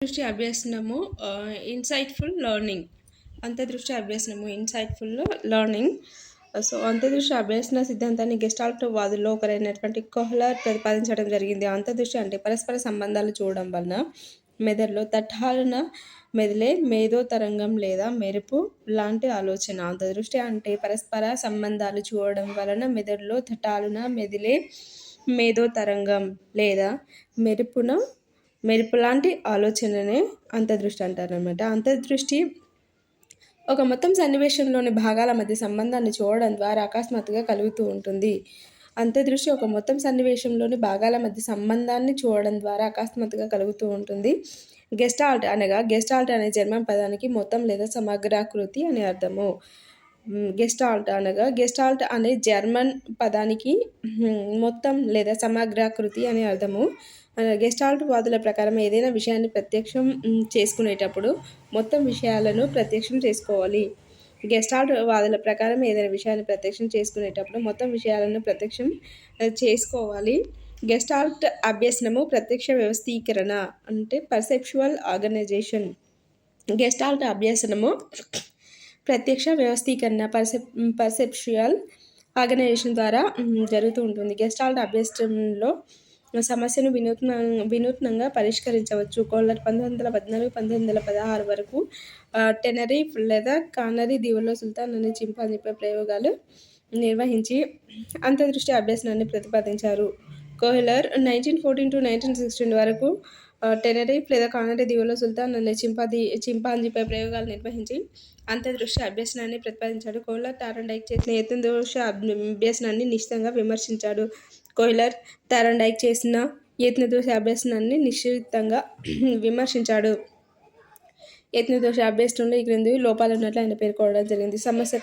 దృష్టి అభ్యసనము insightful learning. అంతర్దృష్టి అభ్యసనము insightful learning. అంతర్దృష్టి అభ్యసన సిద్ధాంతాన్ని గెస్టాల్ట్ వాదుల్లో ఒకరైనటువంటి కోహ్లర్ ప్రతిపాదించడం జరిగింది. అంతర్దృష్టి అంటే పరస్పర సంబంధాలు చూడడం వలన మెదడులో తట్టాలున మెదిలే మేధో తరంగం లేదా మెరుపు లాంటి ఆలోచన. అంతర్దృష్టి అంటే పరస్పర సంబంధాలు చూడడం వలన మెదడులో తట్టాలున మెదిలే మేధో తరంగం లేదా మెరుపు లాంటి ఆలోచననే అంతర్దృష్టి అంటారనమాట. అంతర్దృష్టి ఒక మొత్తం సన్నివేశంలోని భాగాల మధ్య సంబంధాన్ని చూడడం ద్వారా అకస్మాత్తుగా కలుగుతూ ఉంటుంది. అంతర్దృష్టి ఒక మొత్తం సన్నివేశంలోని భాగాల మధ్య సంబంధాన్ని చూడడం ద్వారా అకస్మాత్తుగా కలుగుతూ ఉంటుంది. గెస్టాల్ట్ అనే జర్మన్ పదానికి మొత్తం లేదా సమగ్రాకృతి అని అర్థము. గెస్టాల్ట్ అనే జర్మన్ పదానికి మొత్తం లేదా సమగ్రాకృతి అని అర్థము. గెస్టాల్ట్ వాదుల ప్రకారం ఏదైనా విషయాన్ని ప్రత్యక్షం చేసుకునేటప్పుడు మొత్తం విషయాలను ప్రత్యక్షం చేసుకోవాలి. గెస్టాల్ట్ వాదుల ప్రకారం ఏదైనా విషయాన్ని ప్రత్యక్షం చేసుకునేటప్పుడు మొత్తం విషయాలను ప్రత్యక్షం చేసుకోవాలి. గెస్టాల్ట్ అభ్యసనము ప్రత్యక్ష వ్యవస్థీకరణ అంటే పర్సెప్చువల్ ఆర్గనైజేషన్. గెస్టాల్ట్ అభ్యసనము ప్రత్యక్ష వ్యవస్థీకరణ పర్సెప్చువల్ ఆర్గనైజేషన్ ద్వారా జరుగుతూ ఉంటుంది. గెస్టాల్ట్ అభ్యసనంలో సమస్యను వినూత్నంగా పరిష్కరించవచ్చు. కోహ్లర్ 1914-1916 వరకు టెనరీఫ్ లేదా కానరీ దీవుల్లో సుల్తాన్ అనే చింపాంజీపై ప్రయోగాలు నిర్వహించి అంతర్దృష్టి అభ్యసనాన్ని ప్రతిపాదించారు. కోహ్లర్ 1914-1916 వరకు టెనరీఫ్ లేదా కానరీ దీవుల్లో సుల్తాన్ అనే చింపాంజీపై ప్రయోగాలు నిర్వహించి అంతర్దృష్టి అభ్యసనాన్ని ప్రతిపాదించాడు. కోహ్లర్ థార్న్డైక్ చేసిన యత్నదృష్టి అభ్యసనాన్ని నిశితంగా విమర్శించాడు. కోహ్లర్ థార్న్డైక్ చేసిన యత్నదృష్టి అభ్యసనాన్ని నిశితంగా విమర్శించాడు. యత్నదృష్టి అభ్యసనంలో ఈ క్రింది లోపాలు ఉన్నట్లు ఆయన పేర్కొనడం జరిగింది. సమస్య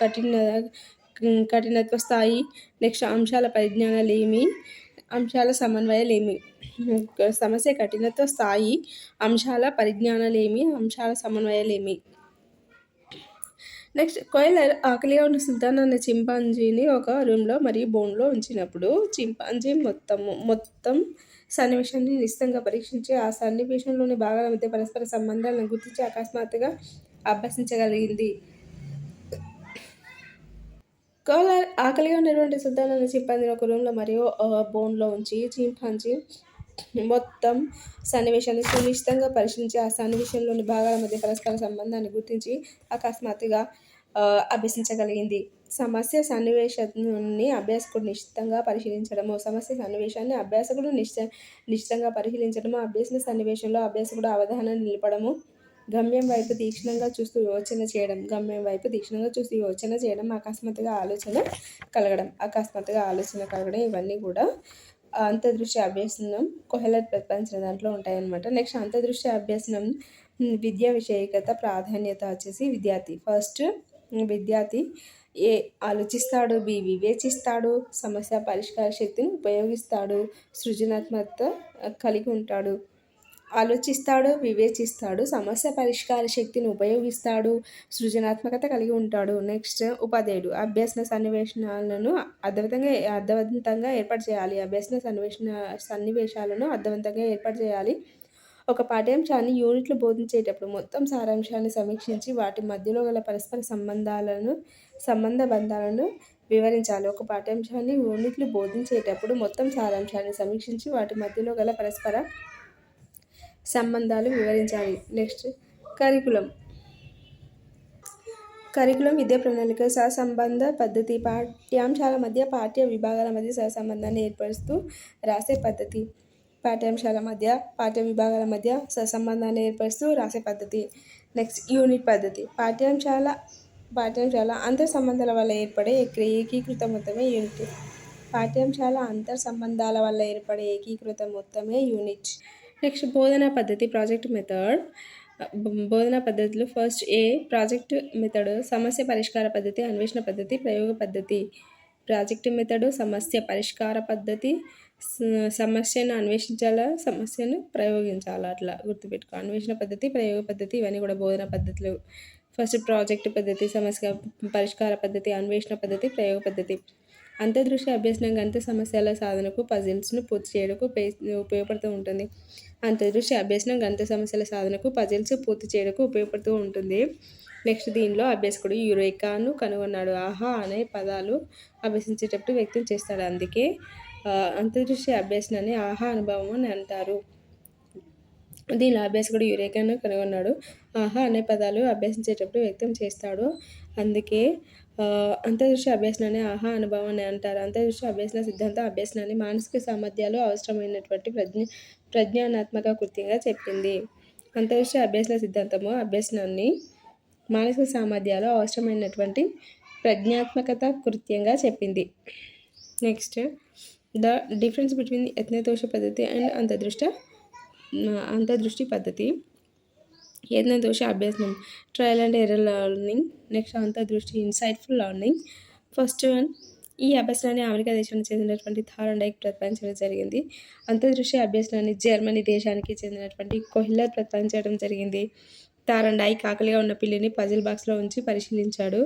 కఠినత్వ స్థాయి, నెక్స్ట్ అంశాల పరిజ్ఞానాలేమి, అంశాల సమన్వయాలేమి. సమస్య కఠినత్వ స్థాయి, అంశాల పరిజ్ఞానాలేమి, అంశాల సమన్వయాలేమి. నెక్స్ట్, కోహ్లర్ ఆకలిగా ఉన్న సుల్తాన్ అనే చింపాంజీని ఒక రూమ్లో మరియు బోన్లో ఉంచినప్పుడు చింపాంజీ మొత్తం సన్నివేశాన్ని నిశితంగా పరీక్షించి ఆ సన్నివేశంలోని భాగాల మధ్య పరస్పర సంబంధాలను గుర్తించి అకస్మాత్తుగా అభ్యసించగలిగింది. కోహ్లర్ ఆకలిగా ఉన్నటువంటి సుల్తాన్ అనే చింపాంజీని ఒక రూమ్లో మరియు బోన్లో ఉంచి చింపాంజీ మొత్తం సన్నివేశాన్ని సునిశ్చితంగా పరిశీలించి ఆ సన్నివేశంలోని భాగాల మధ్య పరస్పర సంబంధాన్ని గుర్తించి అకస్మాత్తుగా అభ్యసించగలిగింది. సమస్య సన్నివేశాన్ని అభ్యాసకుడు నిశ్చితంగా పరిశీలించడము. సమస్య సన్నివేశాన్ని అభ్యాసకుడు నిశ్చితంగా పరిశీలించడము. అభ్యసన సన్నివేశంలో అభ్యాసకుడు అవగాహన నిలపడము. గమ్యం వైపు తీక్షణంగా చూస్తూ యోచన చేయడం. అకస్మాత్తుగా ఆలోచన కలగడం ఇవన్నీ కూడా అంతర్దృష్టి అభ్యసనం కోహ్లర్ ప్రతిపాదించిన దాంట్లో ఉంటాయన్నమాట. నెక్స్ట్, అంతర్దృష్టి అభ్యసనం విద్యా విషయకత ప్రాధాన్యత వచ్చేసి విద్యార్థి ఏ ఆలోచిస్తాడు, బి వివేచిస్తాడు, సమస్య పరిష్కార శక్తిని ఉపయోగిస్తాడు, సృజనాత్మకత కలిగి ఉంటాడు. ఆలోచిస్తాడు, వివేచిస్తాడు, సమస్య పరిష్కార శక్తిని ఉపయోగిస్తాడు, సృజనాత్మకత కలిగి ఉంటాడు. నెక్స్ట్, ఉపాధ్యాయుడు అభ్యసన సన్నివేశాలను అర్థవంతంగా ఏర్పాటు చేయాలి. సన్నివేశాలను అర్థవంతంగా ఏర్పాటు చేయాలి. ఒక పాఠ్యాంశాన్ని యూనిట్లు బోధించేటప్పుడు మొత్తం సారాంశాన్ని సమీక్షించి వాటి మధ్యలో గల పరస్పర సంబంధ బంధాలను వివరించాలి. ఒక పాఠ్యాంశాన్ని యూనిట్లు బోధించేటప్పుడు మొత్తం సారాంశాన్ని సమీక్షించి వాటి మధ్యలో గల పరస్పర సంబంధాలు వివరించాలి. నెక్స్ట్, కరికులం విద్యా ప్రణాళిక సహసంబంధ పద్ధతి. పాఠ్యాంశాల మధ్య పాఠ్య విభాగాల మధ్య సహసంబంధాన్ని ఏర్పరుస్తూ రాసే పద్ధతి. పాఠ్యాంశాల మధ్య పాఠ్య విభాగాల మధ్య సహసంబంధాన్ని ఏర్పరుస్తూ రాసే పద్ధతి. నెక్స్ట్, యూనిట్ పద్ధతి. పాఠ్యాంశాల అంతర్ సంబంధాల వల్ల ఏర్పడే ఏకీకృత మొత్తమే యూనిట్. పాఠ్యాంశాల అంతర్ సంబంధాల వల్ల ఏర్పడే ఏకీకృత మొత్తమే యూనిట్. నెక్స్ట్, బోధనా పద్ధతి ప్రాజెక్ట్ మెథడ్. బోధనా పద్ధతులు. ఫస్ట్, ప్రాజెక్ట్ మెథడ్ సమస్య పరిష్కార పద్ధతి, అన్వేషణ పద్ధతి, ప్రయోగ పద్ధతి. ప్రాజెక్ట్ మెథడ్ సమస్య పరిష్కార పద్ధతి, సమస్యను అన్వేషించాలా, సమస్యను ప్రయోగించాలా, అట్లా గుర్తుపెట్టుకో. అన్వేషణ పద్ధతి, ప్రయోగ పద్ధతి ఇవన్నీ కూడా బోధనా పద్ధతులు. ఫస్ట్ ప్రాజెక్ట్ పద్ధతి, సమస్య పరిష్కార పద్ధతి, అన్వేషణ పద్ధతి, ప్రయోగ పద్ధతి. అంతర్దృష్టి అభ్యసనం గణిత సమస్యల సాధనకు, పజిల్స్ను పూర్తి చేయడానికి ఉపయోగపడుతూ ఉంటుంది. అంతర్దృష్టి అభ్యసనం గణిత సమస్యల సాధనకు, పజిల్స్ పూర్తి చేయడానికి ఉపయోగపడుతూ ఉంటుంది. నెక్స్ట్ దీనిలో అభ్యాసకుడు యురేకాను కనుగొన్నాడు. ఆహా అనే పదాలు అభ్యసించేటప్పుడు వ్యక్తం చేస్తాడు. అందుకే అంతర్దృష్టి అభ్యసనాన్ని ఆహా అనుభవం అని అంటారు. దీనిలో అభ్యాసకుడు యురేకాను కనుగొన్నాడు. ఆహా అనే పదాలు అభ్యసించేటప్పుడు వ్యక్తం చేస్తాడు. అందుకే అంతర్దృష్టి అభ్యసనాన్ని ఆహా అనుభవం అని అంటారు. అంతర్దృష్టి అభ్యసన సిద్ధాంతం అభ్యసనాన్ని మానసిక సామర్థ్యాలు అవసరమైనటువంటి ప్రజ్ఞానాత్మక కృత్యంగా చెప్పింది. అంతర్దృష్టి అభ్యసన సిద్ధాంతము అభ్యసనాన్ని మానసిక సామర్థ్యాలు అవసరమైనటువంటి ప్రజ్ఞాత్మకత కృత్యంగా చెప్పింది. నెక్స్ట్ ద డిఫరెన్స్ బిట్వీన్ యత్నదోష పద్ధతి అండ్ అంతర్దృష్టి పద్ధతి. యత్నదోష అభ్యసనం trial and error learning. Next అంతర్దృష్టి ఇన్సైట్ఫుల్ లెర్నింగ్. ఫస్ట్ వన్, ఈ అభ్యసనాన్ని అమెరికా దేశానికి చెందినటువంటి థార్న్డైక్ ప్రతిపాదించడం జరిగింది. అంతర్దృష్టి అభ్యసనాన్ని జర్మనీ దేశానికి చెందినటువంటి కోహ్లర్ ప్రతిపాదించడం జరిగింది. థార్న్డైక్ ఆకలిగా ఉన్న పిల్లిని పజిల్ బాక్స్లో ఉంచి పరిశీలించాడు.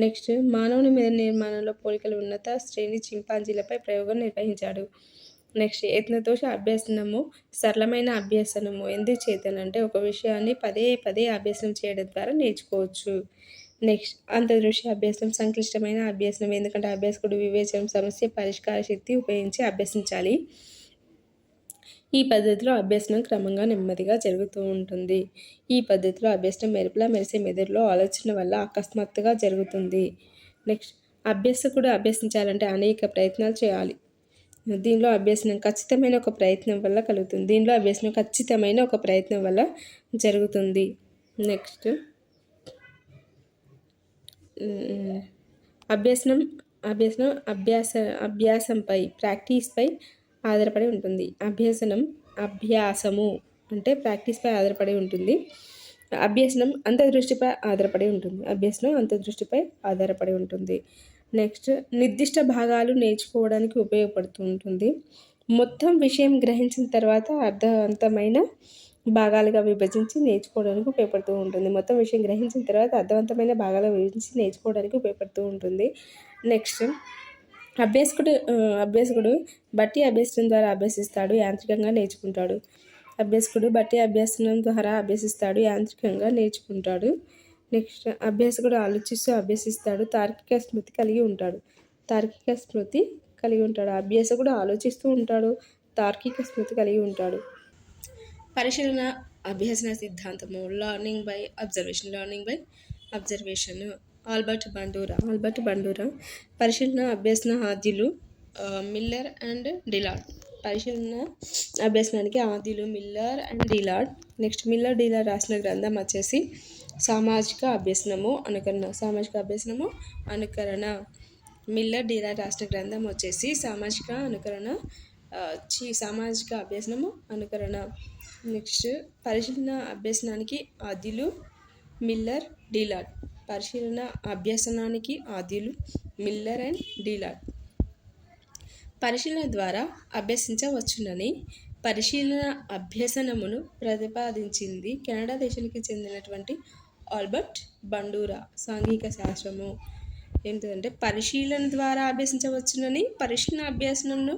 నెక్స్ట్ మానవుని మీద నిర్మాణంలో పోలికలు ఉన్నత శ్రేణి చింపాంజీలపై ప్రయోగం నిర్వహించాడు. నెక్స్ట్ యత్నదోష అభ్యసనము సరళమైన అభ్యసనము. ఎందుచేతనంటే ఒక విషయాన్ని పదే పదే అభ్యసనం చేయడం ద్వారా నేర్చుకోవచ్చు. నెక్స్ట్ అంతర్దృష్టి అభ్యసనం సంక్లిష్టమైన అభ్యసనం. ఎందుకంటే అభ్యాసకుడు వివేచనం, సమస్య పరిష్కార శక్తి ఉపయోగించి అభ్యసించాలి. ఈ పద్ధతిలో అభ్యసనం క్రమంగా నెమ్మదిగా జరుగుతూ ఉంటుంది. ఈ పద్ధతిలో అభ్యసనం మెరుపులా మెరిసే మెదడులో ఆలోచన వల్ల అకస్మాత్తుగా జరుగుతుంది. నెక్స్ట్ అభ్యాసకుడు అభ్యసించాలంటే అనేక ప్రయత్నాలు చేయాలి. దీనిలో అభ్యసనం ఖచ్చితమైన ఒక ప్రయత్నం వల్ల కలుగుతుంది. దీనిలో అభ్యసనం ఖచ్చితమైన ఒక ప్రయత్నం వల్ల జరుగుతుంది. నెక్స్ట్ అభ్యాసంపై ప్రాక్టీస్పై ఆధారపడి ఉంటుంది. అభ్యాసము అంటే ప్రాక్టీస్పై ఆధారపడి ఉంటుంది. అభ్యసనం అంతర్దృష్టిపై ఆధారపడి ఉంటుంది. నెక్స్ట్ నిర్దిష్ట భాగాలు నేర్చుకోవడానికి ఉపయోగపడుతూ ఉంటుంది. మొత్తం విషయం గ్రహించిన తర్వాత అర్థవంతమైన భాగాలుగా విభజించి నేర్చుకోవడానికి ఉపయోగపడుతూ ఉంటుంది. నెక్స్ట్ అభ్యాసకుడు బట్టి అభ్యసనం ద్వారా అభ్యసిస్తాడు, యాంత్రికంగా నేర్చుకుంటాడు. నెక్స్ట్ అభ్యాసకుడు ఆలోచిస్తూ అభ్యసిస్తాడు, తార్కిక స్మృతి కలిగి ఉంటాడు. అభ్యాసకుడు ఆలోచిస్తూ ఉంటాడు, తార్కిక స్మృతి కలిగి ఉంటాడు. పరిశీలన అభ్యసన సిద్ధాంతము learning by observation. Albert Bandura. పరిశీలన అభ్యసన ఆద్యులు మిల్లర్ అండ్ డిలార్డ్. పరిశీలన అభ్యసనానికి ఆద్యులు Miller and Dollard. Next Miller Dollard రాసిన గ్రంథం వచ్చేసి సామాజిక అభ్యసనము అనుకరణ. మిల్లర్ డిలార్డ్ రాసిన గ్రంథం వచ్చేసి సామాజిక అభ్యసనము అనుకరణ. నెక్స్ట్ పరిశీలన అభ్యసనానికి ఆద్యులు మిల్లర్ డిలార్డ్. పరిశీలన అభ్యసనానికి ఆద్యులు మిల్లర్ అండ్ డిలార్డ్. పరిశీలన ద్వారా అభ్యసించవచ్చునని పరిశీలన అభ్యసనమును ప్రతిపాదించింది కెనడా దేశానికి చెందినటువంటి ఆల్బర్ట్ బండూరా. సాంఘిక శాస్త్రము ఏంటంటే పరిశీలన ద్వారా అభ్యసించవచ్చునని పరిశీలన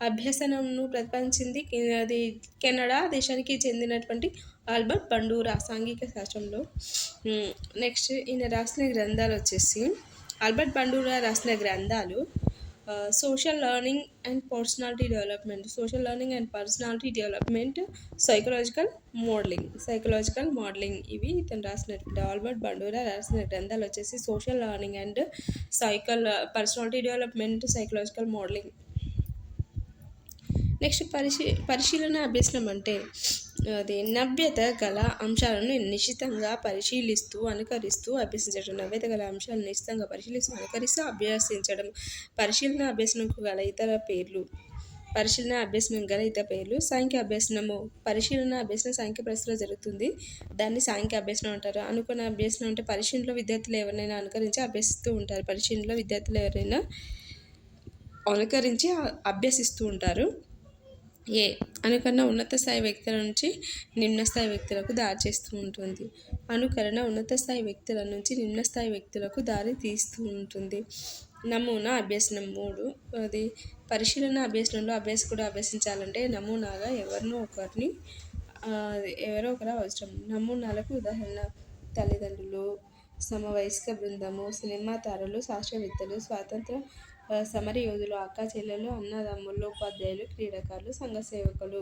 అభ్యసనమును ప్రతిపాదించింది అది కెనడా దేశానికి చెందినటువంటి ఆల్బర్ట్ బండూరా సాంఘిక శాస్త్రంలో. నెక్స్ట్ ఈయన రాసిన గ్రంథాలు వచ్చేసి ఆల్బర్ట్ బండూరా రాసిన గ్రంథాలు social learning and personality development, psychological modelling. ఇవి ఇతను రాసినటువంటి ఆల్బర్ట్ బండూరా రాసిన గ్రంథాలు వచ్చేసి social learning and personality development, psychological modelling. Next పరిశీలన అభ్యసనం అంటే అది నవ్యత గల అంశాలను నిశితంగా పరిశీలిస్తూ అనుకరిస్తూ అభ్యసించడం. అభ్యసించడం. పరిశీలన అభ్యసనంకు గల ఇతర పేర్లు సాంఖ్య అభ్యసనము. పరిశీలన అభ్యసనం సాంఖ్య పరిస్థితిలో జరుగుతుంది, దాన్ని సాంఖ్య అభ్యసనం అంటారు. అనుకున్న అభ్యసనం అంటే పరిశీలనలో విద్యార్థులు ఎవరినైనా అనుకరించి అభ్యసిస్తూ ఉంటారు. ఏ అనుకరణ ఉన్నత స్థాయి వ్యక్తుల నుంచి నిమ్న స్థాయి వ్యక్తులకు దారి చేస్తూ ఉంటుంది. అనుకరణ ఉన్నత స్థాయి వ్యక్తుల నుంచి నిమ్న స్థాయి వ్యక్తులకు దారి తీస్తూ ఉంటుంది. నమూనా అభ్యసనం 3. అది పరిశీలన అభ్యసనంలో అభ్యాసకుడు అభ్యసించాలంటే నమూనాగా ఎవరో ఒకరు అవసరం. నమూనాలకు ఉదాహరణ తల్లిదండ్రులు, సమవయస్క బృందము, సినిమా తారలు, శాస్త్రవేత్తలు, స్వాతంత్ర సమరయోధులు, అక్కా చెల్లెలు, అన్నదమ్ములు, ఉపాధ్యాయులు, క్రీడాకారులు, సంఘ సేవకులు.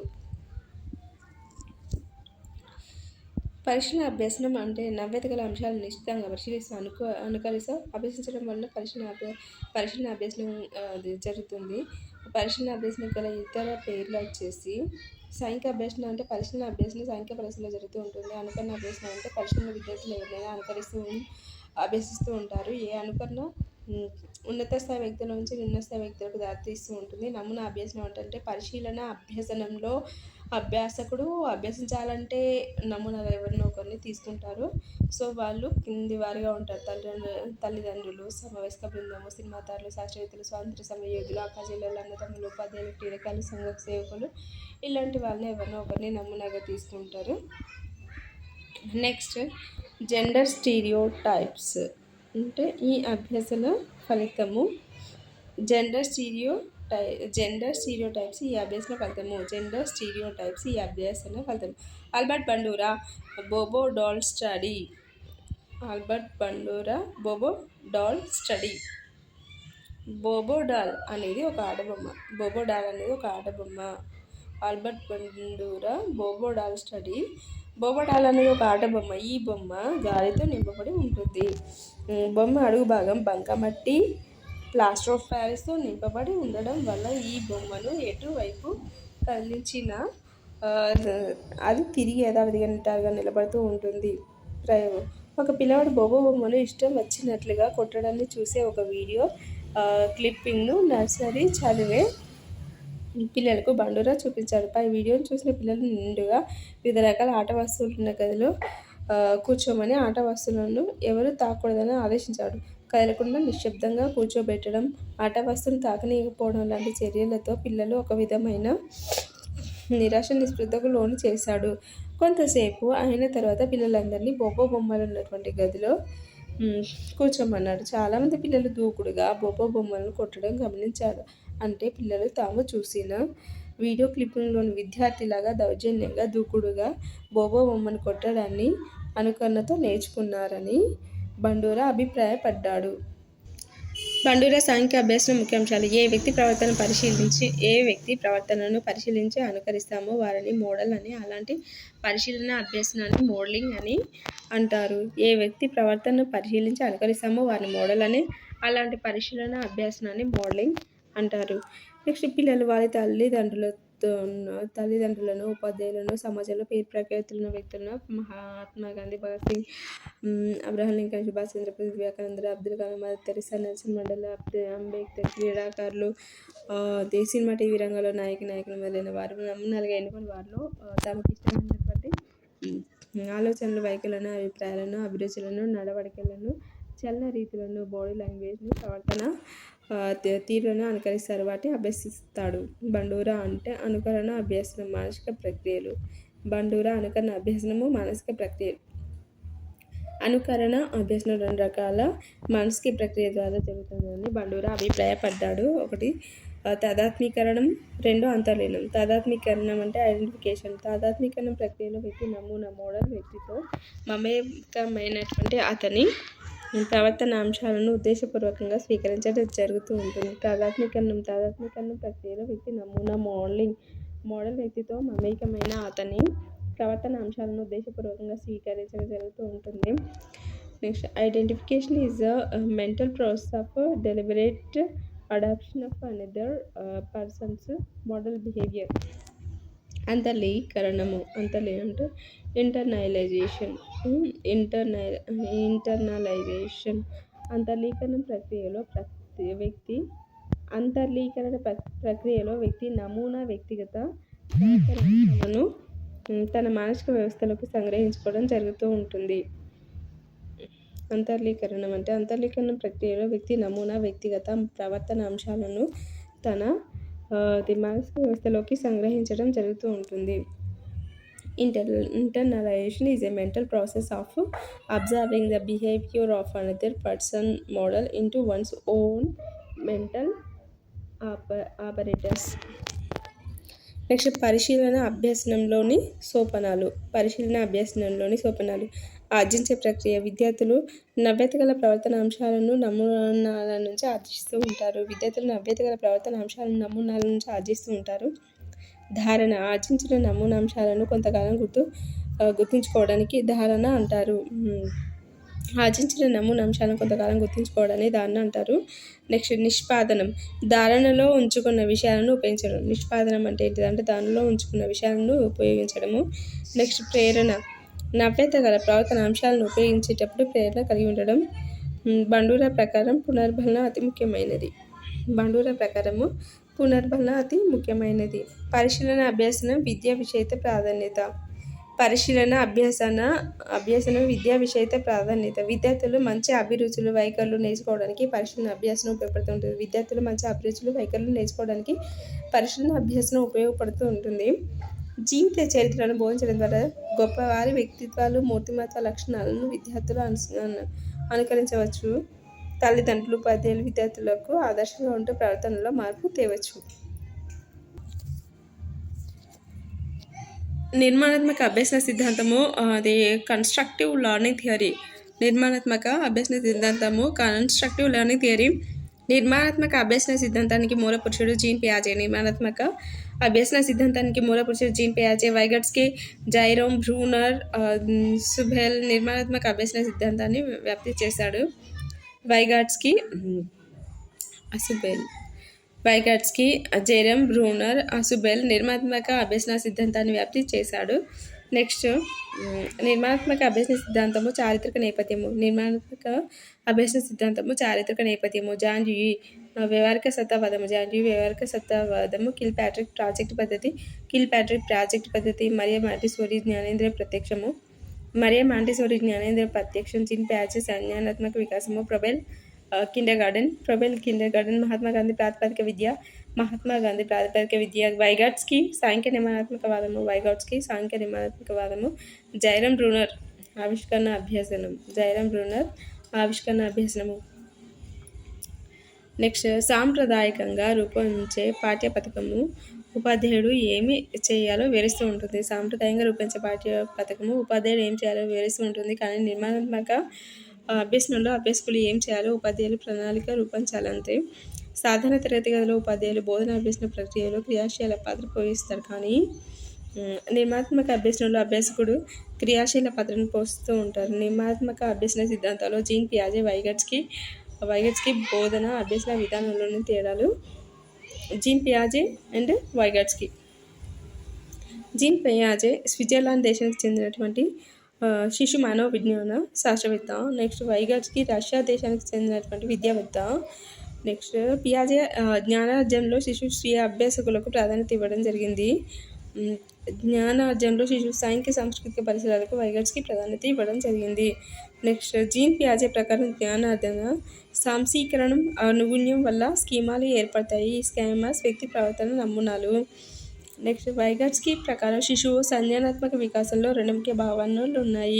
పరిశీలన అభ్యసనం అంటే నవ్యత గల అంశాలను నిశ్చితంగా పరిశీలిస్తూ అనుకరిస్తూ అభ్యసించడం వలన పరిశీలన అభ్యసనం జరుగుతుంది. పరిశీలన అభ్యసనం గల ఇతర పేర్లు వచ్చేసి సాంఘిక అభ్యసనం అంటే పరిశీలన అభ్యసనం సాంఘిక పరిస్థితుల్లో జరుగుతూ ఉంటుంది. అనుకరణ అభ్యసనం అంటే పరిశీలన విద్యార్థులు ఎవరినైనా అభ్యసిస్తూ ఉంటారు. ఏ అనుకరణ ఉన్నత స్థాయి వ్యక్తుల నుంచి నిమ్న స్థాయి వ్యక్తులకు దారితీస్తూ ఉంటుంది. నమూనా అభ్యసనం అంటే పరిశీలన అభ్యసనంలో అభ్యాసకుడు అభ్యసించాలంటే నమూనాగా ఎవరినో ఒకరిని తీసుకుంటారు. సో వాళ్ళు కింది వారిగా ఉంటారు. తల్లిదండ్రులు, సమవయస్క బృందము, సినిమా తారలు, శాస్త్రవేత్తలు, స్వాతంత్ర సమరయోధులు, అక్కా చెల్లెలు, అన్నదమ్ములు, ఉపాధ్యాయులు, క్రీడాకారులు, సంఘ సేవకులు, ఇలాంటి వాళ్ళని ఎవరినో ఒకరిని నమూనాగా తీసుకుంటారు. నెక్స్ట్ జెండర్ స్టీరియోటైప్స్ అంటే ఈ అభ్యసన ఫలితము. జెండర్ స్టీరియోటైప్స్ ఈ అభ్యసన ఫలితము. Albert Bandura బోబో doll study. బోబో doll అనేది ఒక ఆటబొమ్మ. Albert Bandura బోబో doll study. బోబో doll అనేది ఒక ఆటబొమ్మ. ఈ బొమ్మ గాలితో నింపబడి ఉంటుంది. బొమ్మ అడుగు భాగం బంకమట్టి, ప్లాస్టర్ ఆఫ్ ప్యారిస్తో నింపబడి ఉండడం వల్ల ఈ బొమ్మను ఎటువైపు కదిలించినా అది తిరిగి యథావిధిగా నిటారుగా నిలబడుతూ ఉంటుంది. ప్రయోగం. ఒక పిల్లవాడు బోబో బొమ్మను ఇష్టం వచ్చినట్లుగా కొట్టడాన్ని చూసే ఒక వీడియో క్లిప్పింగ్ను నర్సరీ చదివే పిల్లలకు బండూరా చూపించాడు. పై వీడియోను చూసిన పిల్లలు నిండుగా వివిధ రకాల ఆట వస్తువులు ఉన్న గదిలో కూర్చోమని, ఆట వస్తువులను ఎవరు తాకూడదని ఆదేశించాడు. కదలకుండా నిశ్శబ్దంగా కూర్చోబెట్టడం, ఆట వస్తువును తాకనీయకపోవడం లాంటి చర్యలతో పిల్లలు ఒక విధమైన నిరాశ నిస్పృహకు లోను చేశాడు. కొంతసేపు అయిన తర్వాత పిల్లలందరినీ బోబో బొమ్మలు ఉన్నటువంటి గదిలో కూర్చోమన్నాడు. చాలామంది పిల్లలు దూకుడుగా బోబో బొమ్మలను కొట్టడం గమనించాడు. అంటే పిల్లలు తాము చూసిన వీడియో క్లిప్పింగ్లోని విద్యార్థిలాగా దౌర్జన్యంగా దూకుడుగా బోబో బొమ్మను కొట్టడాన్ని అనుకరణతో నేర్చుకున్నారని బండూరా అభిప్రాయపడ్డాడు. బండూరా సాంఘిక అభ్యాసన ముఖ్యాంశాలు. ఏ వ్యక్తి ప్రవర్తనను పరిశీలించి అనుకరిస్తామో వారిని మోడల్ అని, అలాంటి పరిశీలన అభ్యసనాన్ని మోడలింగ్ అని అంటారు. ఏ వ్యక్తి ప్రవర్తనను పరిశీలించి అనుకరిస్తామో వారిని మోడల్ అని, అలాంటి పరిశీలన అభ్యాసనాన్ని మోడలింగ్ అంటారు. నెక్స్ట్ పిల్లలు వారి తల్లిదండ్రులను, ఉపాధ్యాయులను, సమాజంలో పేరు ప్రఖ్యాతులున్న వ్యక్తులను Mahatma Gandhi, Bhagat Singh, Abraham Lincoln, Subhash Chandrabose, Vivekananda, Abdul Kalam, Mother Teresa, Nelson Mandela, Ambedkar, క్రీడాకారులు, సినిమా టీవీ రంగంలో నాయకులు మొదలైన వారు నమూనాలుగా ఎన్నుకొని వారిలో తమకు ఇష్టమైనటువంటి ఆలోచనలు, వైఖరులను, అభిప్రాయాలను, అభిరుచులను, నడవడికలను, చలన రీతులను, బాడీ లాంగ్వేజ్ని, ప్రవర్తన తీరులను అనుకరిస్తారు, వాటిని అభ్యసిస్తాడు. బండూరా అంటే అనుకరణ అభ్యసనం, మానసిక ప్రక్రియలు. బండూరా అనుకరణ అభ్యసనము, మానసిక ప్రక్రియలు. అనుకరణ అభ్యసనం 2 రకాల మానసిక ప్రక్రియ ద్వారా జరుగుతుందని బండూరా అభిప్రాయపడ్డాడు. 1 తాదాత్మీకరణం, 2 అంతర్లీనం. తాదాత్మీకరణం అంటే ఐడెంటిఫికేషన్. తాదాత్మీకరణం ప్రక్రియలో వ్యక్తి నమూనా మోడల్ వ్యక్తితో మమేకమైనటువంటి అతని ప్రవర్తన అంశాలను ఉద్దేశపూర్వకంగా స్వీకరించడం జరుగుతూ ఉంటుంది. తాదాత్మీకరణం ప్రక్రియలో వ్యక్తి నమూనా మోడల్ వ్యక్తితో మమేకమైన అతని ప్రవర్తన అంశాలను ఉద్దేశపూర్వకంగా స్వీకరించడం జరుగుతూ ఉంటుంది. Next identification is a mental process of deliberate adoption of another person's model behaviour. అంతర్లీకరణము అంటే ఇంటర్నలైజేషన్. ప్రక్రియలో వ్యక్తి నమూనా వ్యక్తిగత ప్రవర్తనాంశాలను తన మానసిక వ్యవస్థలోకి సంగ్రహించుకోవడం జరుగుతూ ఉంటుంది. అంతర్లీకరణం ప్రక్రియలో వ్యక్తి నమూనా వ్యక్తిగత ప్రవర్తన అంశాలను తన అది మానసిక వ్యవస్థలోకి సంగ్రహించడం జరుగుతూ ఉంటుంది. Internalization is a mental process of observing the behavior of another person model into one's own mental apparatus. Next పరిశీలన అభ్యసనంలోని సోపానాలు ఆర్జించే ప్రక్రియ. విద్యార్థులు నవ్యత గల ప్రవర్తన అంశాలను నమూనాల నుంచి ఆర్జిస్తూ ఉంటారు. ధారణ ఆర్జించిన నమూనాంశాలను కొంతకాలం గుర్తుంచుకోవడానికి ధారణ అంటారు. నెక్స్ట్ నిష్పాదనం ధారణలో ఉంచుకున్న విషయాలను ఉపయోగించడం. నిష్పాదనం అంటే ఏంటిదంటే దానిలో ఉంచుకున్న విషయాలను ఉపయోగించడము. నెక్స్ట్ ప్రేరణ నవ్యత గల ప్రవర్తన అంశాలను ఉపయోగించేటప్పుడు ప్రేరణ కలిగి ఉండడం. బండూరా ప్రకారం పునర్బలన అతి ముఖ్యమైనది. పరిశీలన అభ్యసనం విద్యా విషయిత ప్రాధాన్యత. విద్యార్థులు మంచి అభిరుచులు వైఖరులు నేర్చుకోవడానికి పరిశీలన అభ్యాసనం ఉపయోగపడుతూ ఉంటుంది. జీవిత చరిత్రను బోధించడం ద్వారా గొప్పవారి వ్యక్తిత్వాలు, మూర్తిమత్వ లక్షణాలను విద్యార్థులు అనుకరించవచ్చు. తల్లిదండ్రులు, ఉపాధ్యాయులు విద్యార్థులకు ఆదర్శంగా ఉంటూ ప్రవర్తనలో మార్పు తేవచ్చు. నిర్మాణాత్మక అభ్యసన సిద్ధాంతము అది కన్స్ట్రక్టివ్ లెర్నింగ్ థియరీ. నిర్మాణాత్మక అభ్యసన సిద్ధాంతానికి మూల పురుషుడు జీన్ పియాజే. వైగట్స్కీ, జైరోమ్ బ్రూనర్, సుబెల్ నిర్మాణాత్మక అభ్యసన సిద్ధాంతాన్ని వ్యాప్తి చేశాడు. వైగాట్స్కీ, జెరోమ్ బ్రూనర్, సుబెల్ నిర్మాణాత్మక అభ్యసన సిద్ధాంతాన్ని వ్యాప్తి చేశాడు. నెక్స్ట్ నిర్మాణాత్మక అభ్యసన సిద్ధాంతము చారిత్రక నేపథ్యము. జాన్ డ్యూయీ వ్యవహారిక సత్తావాదము. కిల్పాట్రిక్ ప్రాజెక్ట్ పద్ధతి. మరియా మాంటిసోరీ జ్ఞానేంద్రియ ప్రత్యక్షం. జీన్ పియాజే సంజ్ఞానాత్మక వికాసము. ప్రొబెల్ కిండర్గార్టెన్ మహాత్మా గాంధీ ప్రాతిపదిక విద్య. వైగాట్స్కీ సాంఖ్య నిర్మాణాత్మకవాదము. జైరోమ్ బ్రూనర్ ఆవిష్కరణ అభ్యసనము. నెక్స్ట్ సాంప్రదాయకంగా రూపొందించే పాఠ్య పథకము ఉపాధ్యాయుడు ఏమి చేయాలో వివరిస్తూ ఉంటుంది. కానీ నిర్మాణాత్మక అభ్యసనంలో అభ్యాసకులు ఏం చేయాలో ఉపాధ్యాయులు ప్రణాళిక రూపొందించాలంతే. సాధారణ తరగతి గదిలో ఉపాధ్యాయులు బోధన అభ్యసన ప్రక్రియలో క్రియాశీల పాత్ర పోషిస్తారు. కానీ నిర్మాణాత్మక అభ్యసనంలో అభ్యాసకుడు క్రియాశీల పాత్రను పోషిస్తూ ఉంటారు. నిర్మాణాత్మక అభ్యసన సిద్ధాంతాలు జీన్ పియాజే, వైగట్స్కీ బోధన అభ్యసన విధానంలోని తేడాలు. జీన్ పియాజే అండ్ వైగట్స్కీ. జీన్ పియాజే స్విట్జర్లాండ్ దేశానికి చెందినటువంటి శిశు మానవ విజ్ఞాన శాస్త్రవేత్త. నెక్స్ట్ వైగట్స్కీ రష్యా దేశానికి చెందినటువంటి విద్యావేత్త. నెక్స్ట్ పియాజే జ్ఞానార్జనలో శిశు స్వీయ అభ్యాసకులకు ప్రాధాన్యత ఇవ్వడం జరిగింది. సాంఘిక సాంస్కృతిక పరిసరాలకు వైగట్స్కీ ప్రాధాన్యత ఇవ్వడం జరిగింది. నెక్స్ట్ జీన్ పియాజే ప్రకారం జ్ఞానార్జన సాంశీకరణం అనుగుణ్యం వల్ల స్కీమాలు ఏర్పడతాయి. ఈ స్కీమాస్ వ్యక్తి ప్రవర్తన నమూనాలు. నెక్స్ట్ వైగట్స్కీ ప్రకారం శిశువు సంజ్ఞానాత్మక వికాసంలో రెండు ముఖ్య భావనలు ఉన్నాయి.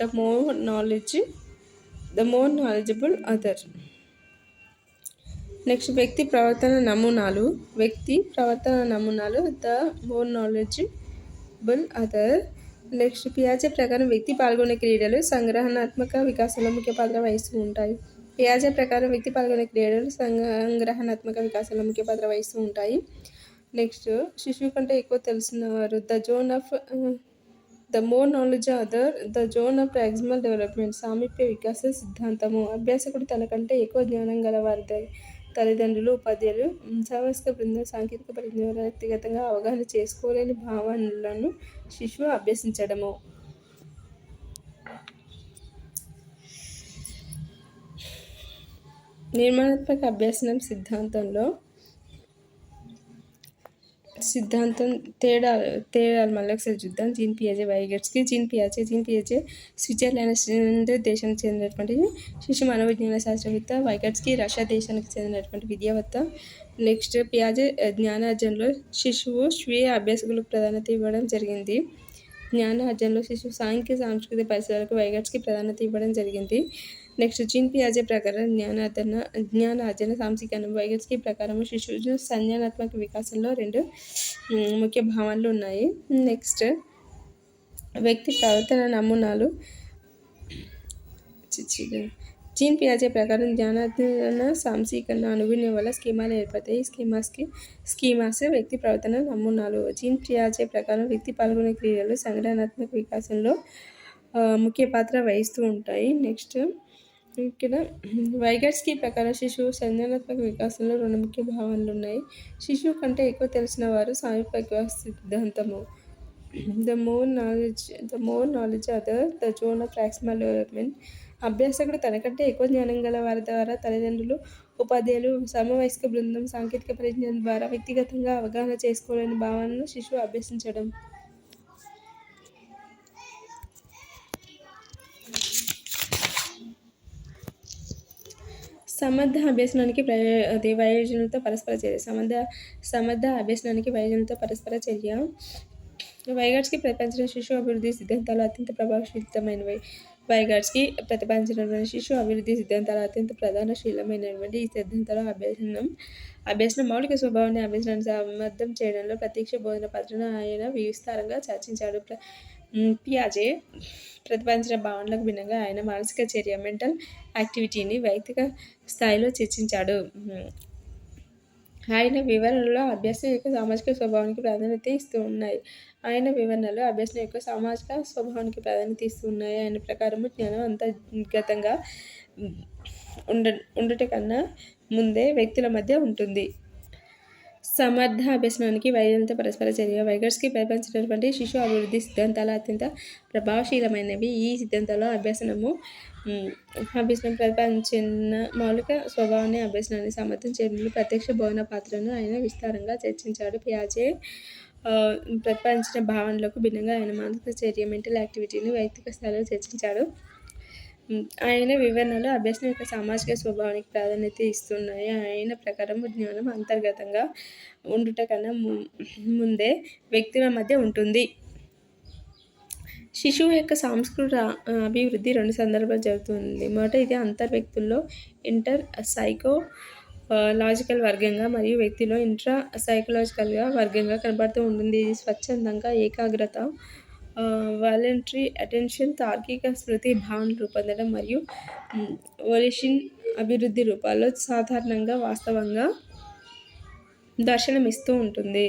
The more knowledgeable other. Next వ్యక్తి ప్రవర్తన నమూనాలు. The more knowledgeable other. Next పియాజే ప్రకారం వ్యక్తి పాల్గొనే క్రీడలు సంగ్రహణాత్మక వికాసంలో ముఖ్య పాత్ర వహిస్తూ ఉంటాయి. నెక్స్ట్ శిశువు కంటే ఎక్కువ తెలిసినవారు. The more knowledge other. The zone of proximal development. సామీప్య వికాస సిద్ధాంతము. అభ్యాసకుడు తనకంటే ఎక్కువ జ్ఞానం గల వారి తల్లిదండ్రులు, ఉపాధ్యాయులు, సహవయస్క బృందం, సాంకేతిక పరిజ్ఞానం వ్యక్తిగతంగా అవగాహన చేసుకోలేని భావనలను శిశువు అభ్యసించడము. నిర్మాణాత్మక అభ్యసనం సిద్ధాంతంలో సిద్ధాంతం తేడాలు మళ్ళీ ఒకసారి చూద్దాం. జీన్ పియాజే వైగట్స్కి. జీన్ పియాజే స్విట్జర్లాండ్ దేశానికి చెందినటువంటి శిశు మనోవిజ్ఞాన శాస్త్రవేత్త. వైగట్స్కి రష్యా దేశానికి చెందినటువంటి విద్యావేత్త. నెక్స్ట్ పియాజే జ్ఞానార్జనలో శిశువు స్వీయ అభ్యాసకులకు ప్రాధాన్యత ఇవ్వడం జరిగింది. జ్ఞానార్జనలో శిశువు సాంఘిక సాంస్కృతిక పరిసరాలకు వైగట్స్కి ప్రాధాన్యత ఇవ్వడం జరిగింది. నెక్స్ట్ జీన్ పియాజే ప్రకారం జ్ఞానార్జన సాంశీకరణం. వైగట్స్కి ప్రకారం శిశువు సంజ్ఞానాత్మక వికాసంలో 2 ముఖ్య భావనలు ఉన్నాయి. నెక్స్ట్ వ్యక్తి ప్రవర్తన నమూనాలు. జీన్ పియాజే ప్రకారం జ్ఞానార్జన సాంశీకరణ అనుగుణ్యం వల్ల స్కీమాలు ఏర్పడతాయి. స్కీమాస్ వ్యక్తి ప్రవర్తన నమూనాలు. జీన్ పియాజే ప్రకారం వ్యక్తి పాల్గొనే క్రియలు సంజ్ఞానాత్మక వికాసంలో ముఖ్య పాత్ర వహిస్తూ ఉంటాయి. నెక్స్ట్ ఇక్కడ వైగట్స్కి ప్రకారం శిశువు సంజ్ఞానాత్మక వికాసంలో 2 ముఖ్య భావనలు ఉన్నాయి. శిశువు కంటే ఎక్కువ తెలిసిన వారు సామీప్య వికాస సిద్ధాంతము. The more knowledge other the zone of proximal development. అభ్యాసకుడు తనకంటే ఎక్కువ జ్ఞానం గల వారి ద్వారా తల్లిదండ్రులు, ఉపాధ్యాయులు, సమవయస్క బృందం సాంకేతిక పరిజ్ఞానం ద్వారా వ్యక్తిగతంగా అవగాహన చేసుకోలేని భావనను శిశువు అభ్యసించడం. సమర్థ అభ్యసనానికి వయోజనులతో పరస్పర చర్య. సమర్థ అభ్యసనానికి వయోజనులతో పరస్పర చర్య. వైగట్స్కి ప్రతిపాదించిన శిశు అభివృద్ధి సిద్ధాంతాలు అత్యంత ప్రభావశీలమైనవి. వైగట్స్కి ప్రతిపాదించినటువంటి శిశు అభివృద్ధి సిద్ధాంతాలు అత్యంత ప్రధానశీలమైనటువంటి ఈ సిద్ధాంతాలు అభ్యసనం మౌలిక స్వభావాన్ని అభ్యసనాన్ని సమర్థం చేయడంలో ప్రత్యక్ష బోధన పాత్రను ఆయన విస్తారంగా చర్చించాడు. పియాజే ప్రతిపాదించిన భావనలకు భిన్నంగా ఆయన మానసిక చర్య మెంటల్ యాక్టివిటీని వైయక్తిక స్థాయిలో చర్చించాడు. ఆయన వివరణలో అభ్యాసం యొక్క సామాజిక స్వభావానికి ప్రాధాన్యత ఇస్తూ ఉన్నాయి. ఆయన ప్రకారం జ్ఞానం అంతర్గతంగా ఉండుట కన్నా ముందే వ్యక్తుల మధ్య ఉంటుంది. సమర్థ అభ్యసనానికి వయోజనులతో పరస్పర చర్య. వైగట్స్కి ప్రతిపాదించినటువంటి శిశు అభివృద్ధి సిద్ధాంతాలు అత్యంత ప్రభావశీలమైనవి. ఈ సిద్ధాంతాల్లో అభ్యసనం ప్రతిపాదించిన మౌలిక స్వభావాన్ని అభ్యసనాన్ని సమర్థం చేయడంలో ప్రత్యక్ష బోధన పాత్రను ఆయన విస్తారంగా చర్చించాడు. పియాజే ప్రతిపాదించిన భావనలకు భిన్నంగా ఆయన మానసిక చర్య మెంటల్ యాక్టివిటీని వైయక్తిక స్థాయిలో చర్చించాడు. ఆయన వివరణలో అభ్యసనం యొక్క సామాజిక స్వభావానికి ప్రాధాన్యత ఇస్తున్నాయి. ఆయన ప్రకారం జ్ఞానం అంతర్గతంగా ఉండుట కన్నా ముందే వ్యక్తుల మధ్య ఉంటుంది. శిశువు యొక్క సాంస్కృతిక అభివృద్ధి 2 సందర్భాలు జరుగుతుంది. మొదట ఇది అంతర్వ్యక్తుల్లో ఇంటర్ సైకోలాజికల్ వర్గంగా మరియు వ్యక్తిలో ఇంట్రా సైకలాజికల్గా వర్గంగా కనబడుతూ ఉంటుంది. ఇది స్వచ్ఛందంగా ఏకాగ్రత, వాలంటరీ అటెన్షన్, తార్కిక స్మృతి భావనలు రూపొందడం మరియు వొలిషన్ అభివృద్ధి రూపాల్లో సాధారణంగా వాస్తవంగా దర్శనమిస్తూ ఉంటుంది.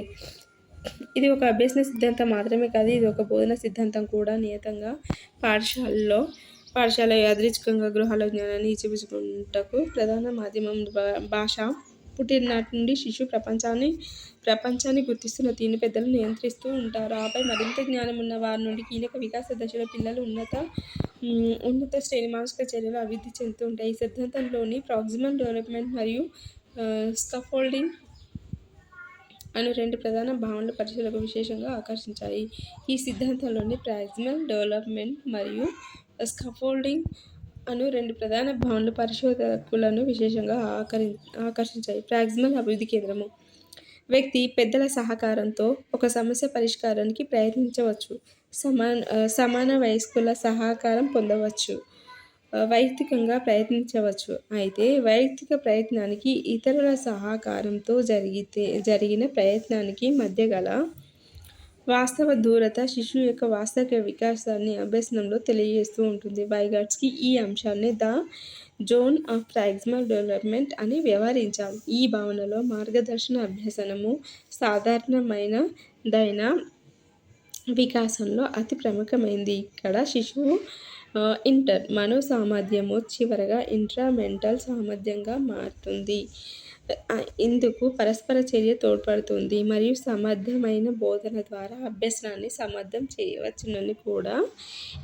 ఇది ఒక అభ్యసన సిద్ధాంతం మాత్రమే కాదు, ఇది ఒక బోధన సిద్ధాంతం కూడా. నియతంగా పాఠశాల యాదృచ్ఛికంగా గృహాల జ్ఞానాన్ని ఇచ్చిపుచ్చుకుంటకు ప్రధాన మాధ్యమం భాష. పుట్టిన నాటి నుండి శిశువు ప్రపంచాన్ని గుర్తిస్తున్న తీరును పెద్దలు నియంత్రిస్తూ ఉంటారు. ఆపై మరింత జ్ఞానం ఉన్న వారి నుండి కీలక వికాస దశలో పిల్లలు ఉన్నత శ్రేణి మానసిక చర్యలు అభివృద్ధి చెందుతూ ఉంటాయి. ఈ సిద్ధాంతంలోని ప్రాక్సిమల్ డెవలప్మెంట్ మరియు స్కాఫోల్డింగ్ అను 2 ప్రధాన భావనలు పరిశోధకులకు విశేషంగా ఆకర్షించాయి. ఈ సిద్ధాంతంలోని ప్రాక్సిమల్ డెవలప్మెంట్ మరియు స్కాఫోల్డింగ్ అను 2 ప్రధాన భావనలు పరిశోధకులను విశేషంగా ఆకర్షించాయి. ప్రాక్సిమల్ అభివృద్ధి కేంద్రము. వ్యక్తి పెద్దల సహకారంతో ఒక సమస్య పరిష్కారానికి ప్రయత్నించవచ్చు. సమాన వయస్కుల సహకారం పొందవచ్చు. వైయక్తికంగా ప్రయత్నించవచ్చు. అయితే వైయక్తిక ప్రయత్నానికి ఇతరుల సహకారంతో జరిగిన ప్రయత్నానికి మధ్య గల వాస్తవ దూరత శిశువు యొక్క వాస్తవిక వికాసాన్ని అభ్యసనంలో తెలియజేస్తూ ఉంటుంది. వైగట్స్కి ఈ అంశాన్ని the zone of proximal development అని వ్యవహరించారు. ఈ భావనలో మార్గదర్శన అభ్యసనము సాధారణమైనదైన వికాసంలో అతి ప్రముఖమైనది. ఇక్కడ శిశువు మనో సామర్థ్యము చివరగా ఇంట్రా మెంటల్ సామర్థ్యంగా మారుతుంది. ఇందుకు పరస్పర చర్య తోడ్పడుతుంది మరియు సమర్థమైన బోధన ద్వారా అభ్యసనాన్ని సమర్థం చేయవచ్చునని కూడా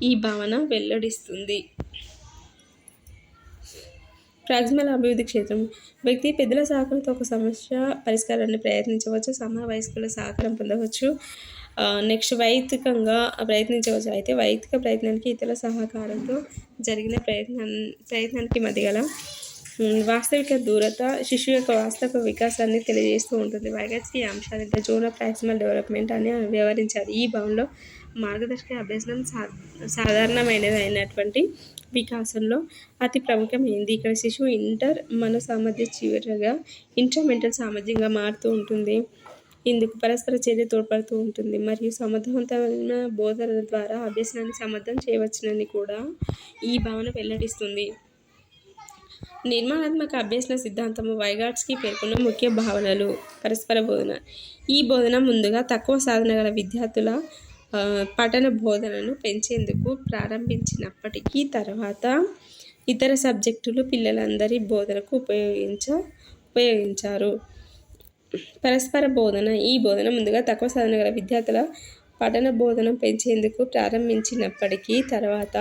ఈ భావన వెల్లడిస్తుంది. ప్రాక్సిమల్ అభివృద్ధి క్షేత్రం వ్యక్తి పెద్దల సహకారంతో ఒక సమస్య పరిష్కారాన్ని ప్రయత్నించవచ్చు, సమవయస్కుల సహకారం పొందవచ్చు. నెక్స్ట్ వైయక్తికంగా ప్రయత్నించవచ్చు. అయితే వైయక్తిక ప్రయత్నానికి ఇతరుల సహకారంతో జరిగిన ప్రయత్నానికి మధ్య గల వాస్తవిక దూరత శిశువు యొక్క వాస్తవ వికాసాన్ని తెలియజేస్తూ ఉంటుంది. వైగాట్స్కీ ఈ అంశాన్ని the zone of proximal development అని వివరించారు. ఈ భావనలో మార్గదర్శక అభ్యసనం సాధారణమైనటువంటి వికాసంలో అతి ప్రముఖమైంది. ఇక్కడ శిశువు ఇంటర్ మన సామర్థ్య చివరగా ఇంటర్మెంటల్ సామర్థ్యంగా మారుతూ ఉంటుంది. ఇందుకు పరస్పర చర్య తోడ్పడుతూ ఉంటుంది మరియు సమర్థవంతమైన బోధన ద్వారా అభ్యసనాన్ని సమర్థం చేయవచ్చునని కూడా ఈ భావన వెల్లడిస్తుంది. నిర్మాణాత్మక అభ్యసన సిద్ధాంతము వైగాట్స్కీ పేర్కొన్న ముఖ్య భావనలు. పరస్పర బోధన. ఈ బోధన ముందుగా తక్కువ సాధన గల విద్యార్థుల పఠన బోధనను పెంచేందుకు ప్రారంభించినప్పటికీ తర్వాత ఇతర సబ్జెక్టులు పిల్లలందరి బోధనకు ఉపయోగించారు. పరస్పర బోధన. ఈ బోధన ముందుగా తక్కువ సాధన గల విద్యార్థుల పఠన బోధన పెంచేందుకు ప్రారంభించినప్పటికీ తర్వాత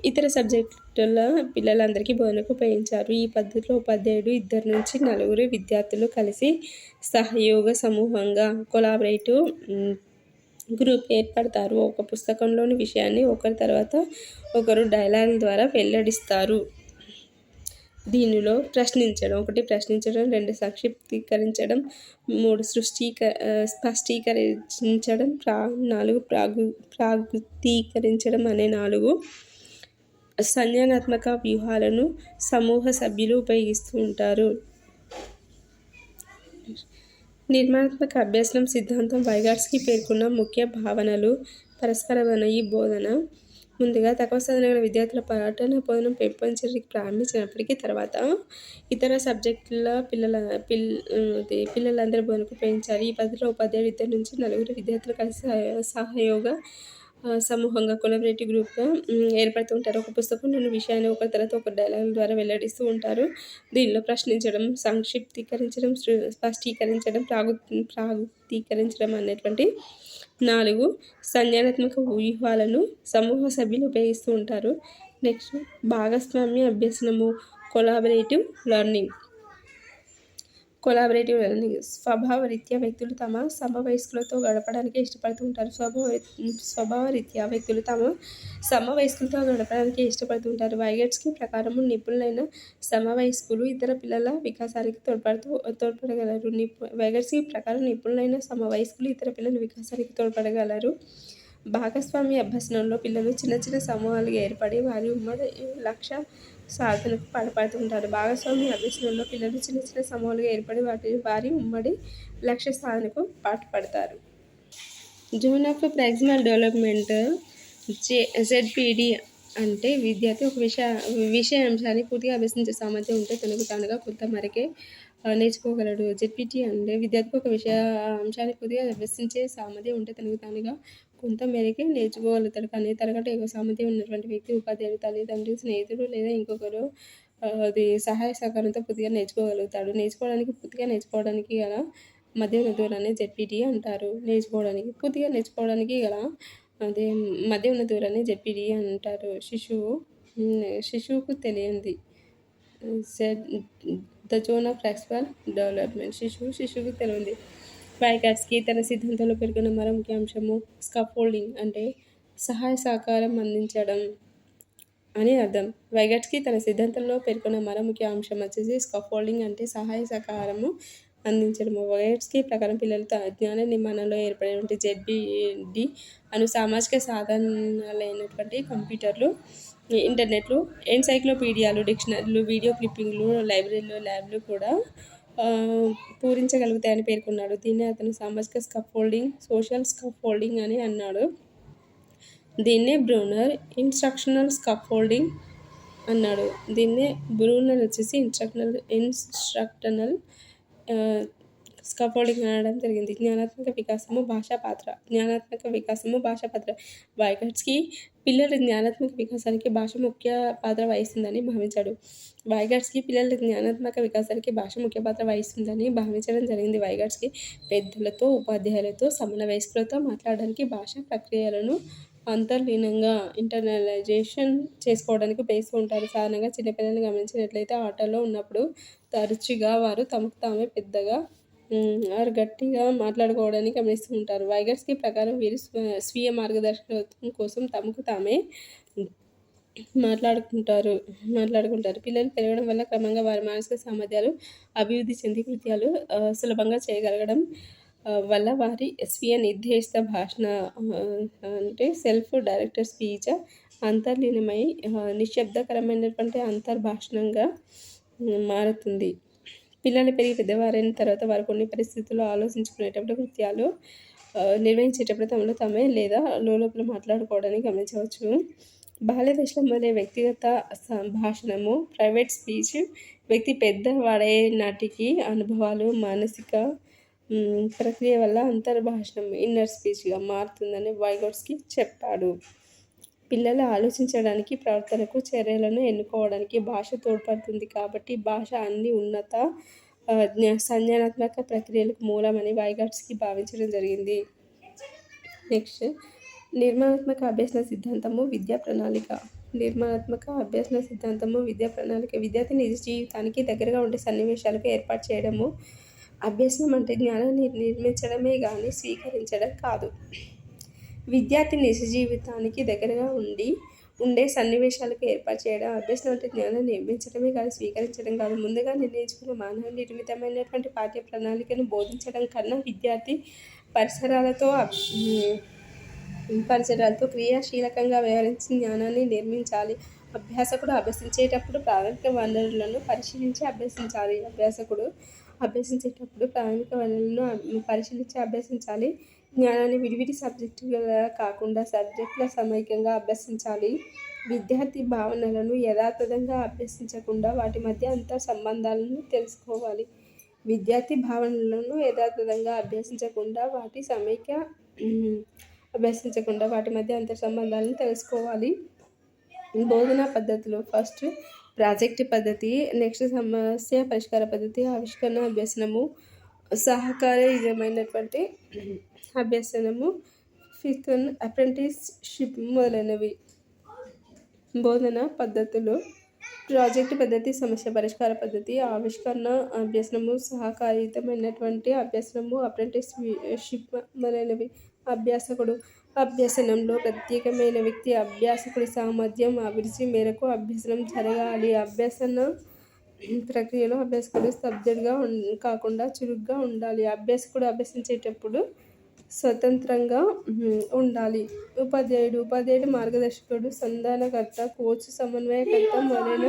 ఇతర సబ్జెక్టుల పిల్లలందరికీ బోధనకు ఉపయోగించారు. ఈ పద్ధతిలో ఉపాధ్యాయుడు 2 నుంచి 4 విద్యార్థులు కలిసి సహయోగ సమూహంగా కొలాబరేటివ్ గ్రూప్ ఏర్పడతారు. ఒక పుస్తకంలోని విషయాన్ని ఒకరి తర్వాత ఒకరు డైలాగ్ ద్వారా వెల్లడిస్తారు. దీనిలో ప్రశ్నించడం 1 ప్రశ్నించడం, 2 సంక్షిప్తీకరించడం, 3 స్పష్టీకరించడం, 4 ప్రాగుప్తీకరించడం అనే 4 సంజ్ఞానాత్మక వ్యూహాలను సమూహ సభ్యులు ఉపయోగిస్తూ ఉంటారు. నిర్మాణాత్మక అభ్యసనం సిద్ధాంతం వైగాట్స్కీ పేర్కొన్న ముఖ్య భావనలు. పరస్పర బోధన. ఈ బోధన ముందుగా తక్కువ సాధన గల విద్యార్థుల పఠన బోధన పెంపొందించడానికి ప్రారంభించినప్పటికీ తర్వాత ఇతర సబ్జెక్టుల పిల్లలందరి బోధనకు ఉపయోగించారు. ఈ పద్ధతిలో ఉపాధ్యాయుడు 2 నుంచి 4 విద్యార్థులు కలిసి సహయోగ సమూహంగా కొలాబరేటివ్ గ్రూప్గా ఏర్పడుతూ ఉంటారు. ఒక పుస్తకంలోని విషయాన్ని ఒకరి తర్వాత ఒకరు డైలాగుల ద్వారా వెల్లడిస్తూ ఉంటారు. దీనిలో ప్రశ్నించడం, సంక్షిప్తీకరించడం, స్పష్టీకరించడం, ప్రాగుప్తీకరించడం అనేటువంటి 4 సంజ్ఞానాత్మక వ్యూహాలను సమూహ సభ్యులు ఉపయోగిస్తూ ఉంటారు. నెక్స్ట్ భాగస్వామ్య అభ్యసనము కొలాబరేటివ్ లెర్నింగ్. స్వభావరీత్యా వ్యక్తులు తమ సమవయస్కులతో గడపడానికి ఇష్టపడుతూ ఉంటారు. స్వభావరీత్యా వ్యక్తులు తమ సమవయస్కులతో గడపడానికి ఇష్టపడుతూ ఉంటారు. వైగాట్స్కీ ప్రకారం నిపుణులైన సమవయస్కులు ఇతర పిల్లల వికాసానికి తోడ్పడగలరు. వైగాట్స్కీ ప్రకారం నిపుణులైన సమవయస్కులు ఇతర పిల్లల వికాసానికి తోడ్పడగలరు. భాగస్వామ్య అభ్యసనంలో పిల్లలు చిన్న చిన్న సమూహాలుగా ఏర్పడి వారి ఉమ్మడి లక్ష్య సాధనకు పాటుపడుతుంటారు. భాగస్వామ్య అభ్యసనంలో పిల్లలు చిన్న చిన్న సమూహాలుగా ఏర్పడి వారి ఉమ్మడి లక్ష్య సాధనకు పాటుపడతారు. Zone of proximal development ZPD అంటే విద్యార్థి ఒక విషయాంశాన్ని పూర్తిగా అభ్యసించే సామర్థ్యం ఉంటే తనకు తానుగా కొంత మేరకే నేర్చుకోగలడు. ZPT అంటే విద్యార్థికి ఒక అంశాన్ని పూర్తిగా అభ్యసించే సామర్థ్యం ఉంటే తనకు తానుగా కొంత మేరకే నేర్చుకోగలుగుతాడు. కానీ తనకంటే ఎక్కువ సామర్థ్యం ఉన్నటువంటి వ్యక్తి ఉపాధ్యాయుడు, తల్లిదండ్రులు, స్నేహితుడు లేదా ఇంకొకరు సహాయ సహకారంతో పూర్తిగా నేర్చుకోగలుగుతాడు. పూర్తిగా నేర్చుకోవడానికి గల మధ్య ఉన్న దూరాన్ని ZPT అంటారు. పూర్తిగా నేర్చుకోవడానికి గల మధ్య ఉన్న దూరాన్ని ZPD అంటారు. శిశువుకు తెలియంది. The zone of proximal development. శిశువుకు తెలియంది. వైగాట్స్కీ తన సిద్ధాంతంలో పేర్కొన్న మరో ముఖ్య అంశము స్కాఫోల్డింగ్ అంటే సహాయ సహకారం అందించడం అని అర్థం. వైగాట్స్కీ తన సిద్ధాంతంలో పేర్కొన్న మరో ముఖ్య అంశం వచ్చేసి స్కాఫోల్డింగ్ అంటే సహాయ సహకారము అందించడము. వైగాట్స్కీ ప్రకారం పిల్లలు జ్ఞాన నిర్మాణంలో ఏర్పడేటువంటి ZPD అను సామాజిక సాధనాలైనటువంటి కంప్యూటర్లు, ఇంటర్నెట్లు, ఎన్సైక్లోపీడియాలు, డిక్షనరీలు, వీడియో క్లిప్పింగ్లు, లైబ్రరీలు, ల్యాబ్లు కూడా పూరించగలుగుతాయని పేర్కొన్నాడు. దీన్నే అతను సామాజిక స్కాఫోల్డింగ్, సోషల్ స్కాఫోల్డింగ్ అని అన్నాడు. దీన్నే బ్రూనర్ ఇన్స్ట్రక్షనల్ స్కాఫోల్డింగ్ అన్నాడు. వచ్చేసి ఇన్స్ట్రక్షనల్ స్కాఫోల్డింగ్ అనడం జరిగింది. జ్ఞానాత్మక వికాసము భాషా పాత్ర. వైగాట్స్కీ పిల్లల జ్ఞానాత్మక వికాసానికి భాష ముఖ్య పాత్ర వహిస్తుందని భావించాడు. భావించడం జరిగింది. వైగాట్స్కీ పెద్దలతో, ఉపాధ్యాయులతో, సమవయస్కులతో మాట్లాడడానికి భాషా ప్రక్రియలను అంతర్లీనంగా ఇంటర్నలైజేషన్ చేసుకోవడానికి ఉపయోగిస్తూ ఉంటారు. సాధారణంగా చిన్నపిల్లల్ని గమనించినట్లయితే ఆటలో ఉన్నప్పుడు తరచుగా వారు తమకు తామే పెద్దగా ఆరు గట్టిగా మాట్లాడుకోవడాన్ని గమనిస్తూ ఉంటారు. వైగర్స్‌కి ప్రకారం వీరు స్వీయ మార్గదర్శకత్వం కోసం తమకు తామే మాట్లాడుకుంటారు మాట్లాడుకుంటారు. పిల్లలు పెరగడం వల్ల క్రమంగా వారి మానసిక సామర్థ్యాలు అభివృద్ధి చెంది కృత్యాలు సులభంగా చేయగలగడం వల్ల వారి స్వీయ నిర్దేశిత భాషణ అంటే సెల్ఫ్ డైరెక్టెడ్ స్పీచ్ అంతర్లీనమై నిశ్శబ్దకరమైనటువంటి అంతర్భాషణంగా మారుతుంది. పిల్లలు పెరిగి పెద్దవారైన తర్వాత వారు కొన్ని పరిస్థితుల్లో ఆలోచించుకునేటప్పుడు కృత్యాలు నిర్వహించేటప్పుడు తమలో తామే లేదా లోపల మాట్లాడుకోవడాన్ని గమనించవచ్చు. బాల్య దశలో మొదలై వ్యక్తిగత సంభాషణము ప్రైవేట్ స్పీచ్ వ్యక్తి పెద్దవాడే నాటికి అనుభవాలు మానసిక ప్రక్రియ వల్ల అంతర్భాషణం ఇన్నర్ స్పీచ్గా మారుతుందని వైగోట్స్కి చెప్పాడు. పిల్లలు ఆలోచించడానికి ప్రవర్తనకు చర్యలను ఎన్నుకోవడానికి భాష తోడ్పడుతుంది కాబట్టి భాష అన్ని ఉన్నత సంజ్ఞానాత్మక ప్రక్రియలకు మూలమని వైగోట్స్కి భావించడం జరిగింది. నెక్స్ట్ నిర్మాణాత్మక అభ్యసన సిద్ధాంతము విద్యా ప్రణాళిక. నిర్మాణాత్మక అభ్యసన సిద్ధాంతము విద్యా ప్రణాళిక విద్యార్థి నిజ జీవితానికి దగ్గరగా ఉండే సన్నివేశాలకు ఏర్పాటు చేయడము. అభ్యసనం అంటే జ్ఞానాన్ని నిర్మించడమే కానీ స్వీకరించడం కాదు. విద్యార్థి నిజ జీవితానికి దగ్గరగా ఉండే సన్నివేశాలకు ఏర్పాటు చేయడం. అభ్యసనం అంటే జ్ఞానాన్ని నిర్మించడమే కానీ స్వీకరించడం కాదు. ముందుగా నిర్ణయించుకున్న మానవ నిర్మితమైనటువంటి పాఠ్య ప్రణాళికను బోధించడం కన్నా విద్యార్థి పరిసరాలతో క్రియాశీలకంగా వ్యవహరించి జ్ఞానాన్ని నిర్మించాలి. అభ్యాసకుడు అభ్యసించేటప్పుడు ప్రాథమిక వనరులను పరిశీలించి అభ్యసించాలి. జ్ఞానాన్ని విడివిడి సబ్జెక్టులుగా కాకుండా సబ్జెక్టుల సమైక్యంగా అభ్యసించాలి. విద్యార్థి భావనలను యథాతథంగా అభ్యసించకుండా వాటి మధ్య అంతర్ సంబంధాలను తెలుసుకోవాలి. బోధనా పద్ధతులు. ఫస్ట్ ప్రాజెక్ట్ పద్ధతి, నెక్స్ట్ సమస్య పరిష్కార పద్ధతి, ఆవిష్కరణ అభ్యసనము, సహకారయుతమైనటువంటి అభ్యసనము, ఫిఫ్త్ వన్ అప్రెంటిస్షిప్ మొదలైనవి. బోధనా పద్ధతులు ప్రాజెక్ట్ పద్ధతి, సమస్య పరిష్కార పద్ధతి, ఆవిష్కరణ అభ్యసనము, సహకారయుతమైనటువంటి అభ్యసనము, అప్రెంటిస్షిప్ మొదలైనవి. అభ్యాసకుడు అభ్యసనంలో ప్రత్యేకమైన వ్యక్తి. అభ్యాసకుడి సామర్థ్యం అభిరుచి మేరకు అభ్యసనం జరగాలి. అభ్యసన ప్రక్రియలో అభ్యాసకుడు స్తబ్దుడుగా కాకుండా చురుగ్గా ఉండాలి. అభ్యాసకుడు అభ్యసించేటప్పుడు స్వతంత్రంగా ఉండాలి. ఉపాధ్యాయుడు మార్గదర్శకుడు, సంధానకర్త, కోచ్, సమన్వయకర్త మొదలైన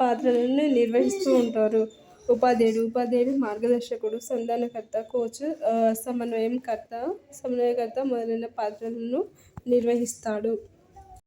పాత్రలను నిర్వహిస్తూ ఉంటారు. ఉపాధ్యాయుడు మార్గదర్శకుడు, సంధానకర్త, కోచ్, సమన్వయకర్త మొదలైన పాత్రలను నిర్వహిస్తాడు.